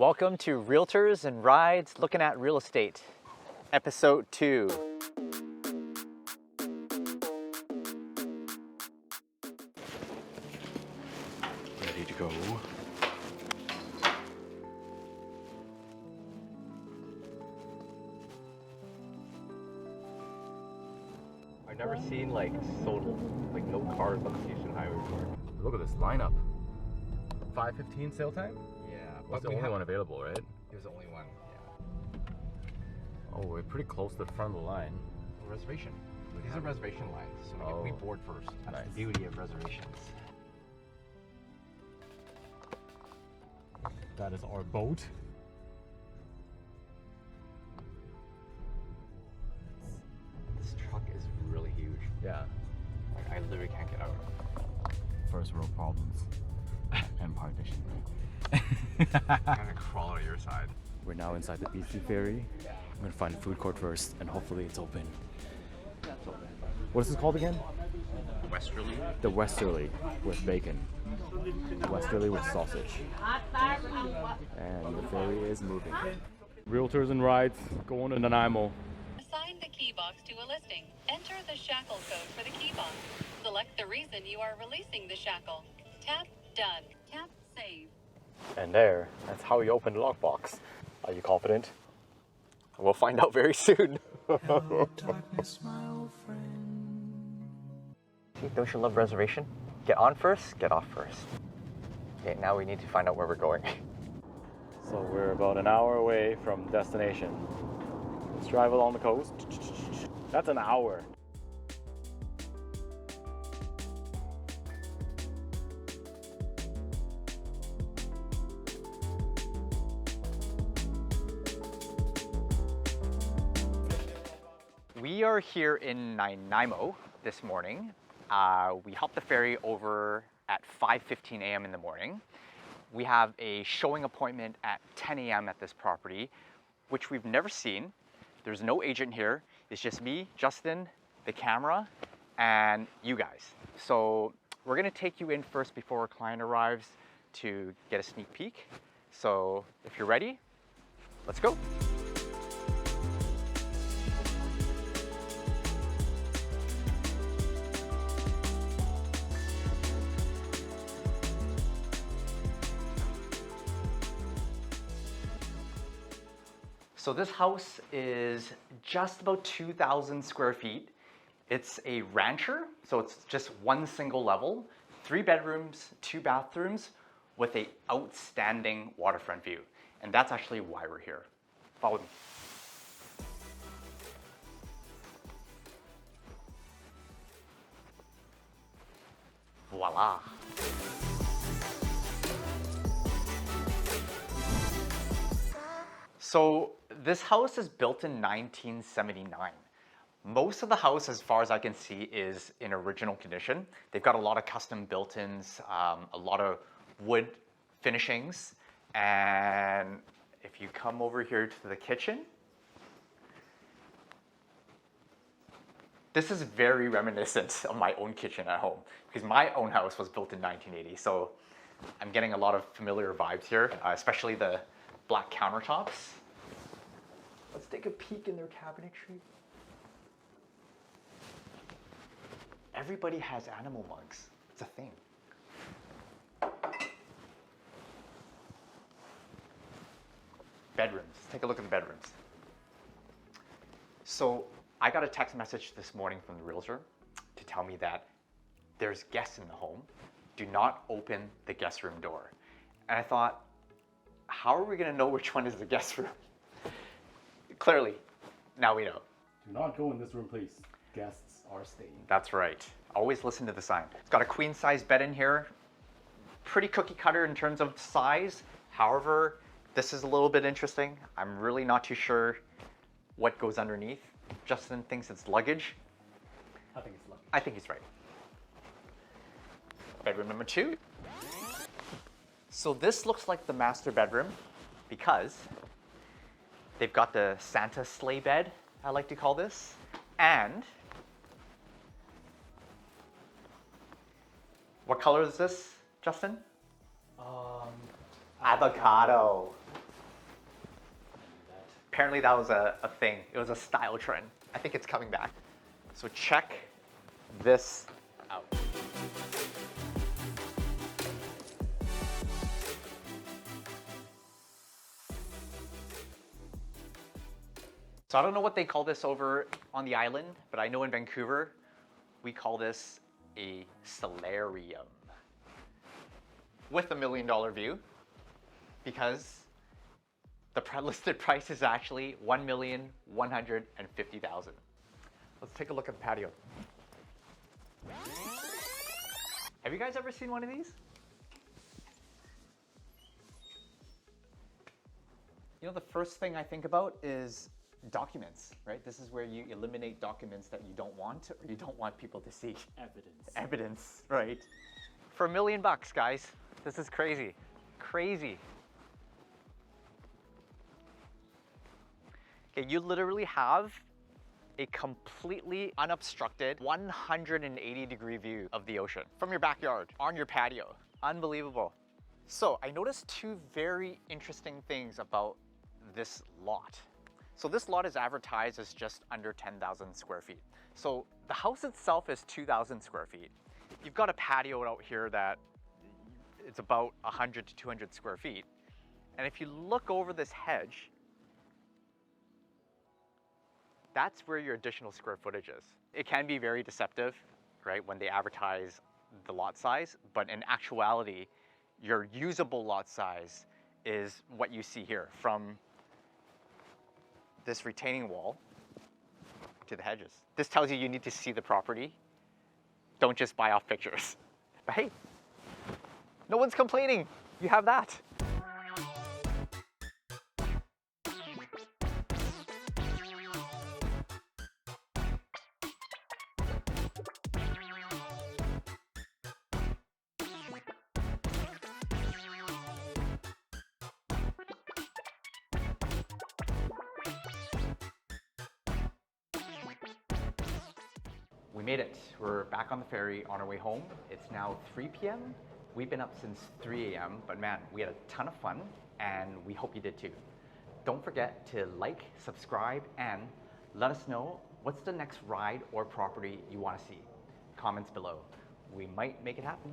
Welcome to Realtors and Rides Looking at Real Estate, Episode 2. Ready to go. I've never seen like no cars on the Houston highway before. Look at this lineup. 5:15 sale time? Yeah, That's the only one available, right? It was the only one. Yeah. Oh, we're pretty close to the front of the line. Reservation. These are reservation lines, so we board first. That's Nice. the beauty of reservations. That is our boat. This truck is really huge. Yeah. Like I literally can't get out. First world problems. Empire Edition. I'm gonna crawl out of your side. We're now inside the BC ferry. I'm gonna find a food court first, and hopefully it's open. What is this called again? Westerly. The Westerly with bacon. Westerly with sausage. And the ferry is moving. Realtors and rides going to Nanaimo. Assign the key box to a listing. Enter the shackle code for the key box. Select the reason you are releasing the shackle. Tap Done. Tap Save. And that's how we open the lockbox. Are you confident? We'll find out very soon. Don't you love reservation? Get on first, get off first. Okay, now we need to find out where we're going. So we're about an hour away from destination. Let's drive along the coast. That's an hour. We are here in Nanaimo this morning. We hopped the ferry over at 5:15 a.m. in the morning. We have a showing appointment at 10 a.m. at this property, which we've never seen. There's no agent here. It's just me, Justin, the camera, and you guys. So we're gonna take you in first before our client arrives to get a sneak peek. So if you're ready, let's go. So this house is just about 2,000 square feet. It's a rancher, so it's just one single level, 3 bedrooms, 2 bathrooms, with an outstanding waterfront view. And that's actually why we're here. Follow me. Voila. So this house is built in 1979. Most of the house, as far as I can see, is in original condition. They've got a lot of custom built-ins, a lot of wood finishings. And if you come over here to the kitchen, this is very reminiscent of my own kitchen at home because my own house was built in 1980. So I'm getting a lot of familiar vibes here, especially the black countertops. Let's take a peek in their cabinetry. Everybody has animal mugs. It's a thing. Bedrooms. Take a look at the bedrooms. So I got a text message this morning from the realtor to tell me that there's guests in the home. Do not open the guest room door. And I thought, how are we going to know which one is the guest room? Clearly, now we know. Do not go in this room, please. Guests are staying. That's right. Always listen to the sign. It's got a queen size bed in here. Pretty cookie cutter in terms of size. However, this is a little bit interesting. I'm really not too sure what goes underneath. Justin thinks it's luggage. I think it's luggage. I think he's right. Bedroom number 2. So this looks like the master bedroom because they've got the Santa sleigh bed, I like to call this, and what color is this, Justin? Avocado. Apparently that was a thing. It was a style trend. I think it's coming back. So check this out. So I don't know what they call this over on the island, but I know in Vancouver, we call this a solarium with $1 million view, because the listed price is actually $1,150,000. Let's take a look at the patio. Have you guys ever seen one of these? You know, the first thing I think about is documents, right? This is where you eliminate documents that you don't want or you don't want people to see. Evidence, right? For $1 million, guys. This is crazy. Crazy. Okay, you literally have a completely unobstructed 180-degree view of the ocean from your backyard on your patio. Unbelievable. So I noticed two very interesting things about this lot. So this lot is advertised as just under 10,000 square feet. So the house itself is 2,000 square feet. You've got a patio out here that it's about 100 to 200 square feet. And if you look over this hedge, that's where your additional square footage is. It can be very deceptive, right, when they advertise the lot size, but in actuality, your usable lot size is what you see here, from this retaining wall to the hedges. This tells you need to see the property. Don't just buy off pictures. But hey, no one's complaining. You have that. We made it. We're back on the ferry on our way home. It's now 3 p.m. We've been up since 3 a.m., but man, we had a ton of fun, and we hope you did too. Don't forget to like, subscribe, and let us know what's the next ride or property you want to see. Comments below. We might make it happen.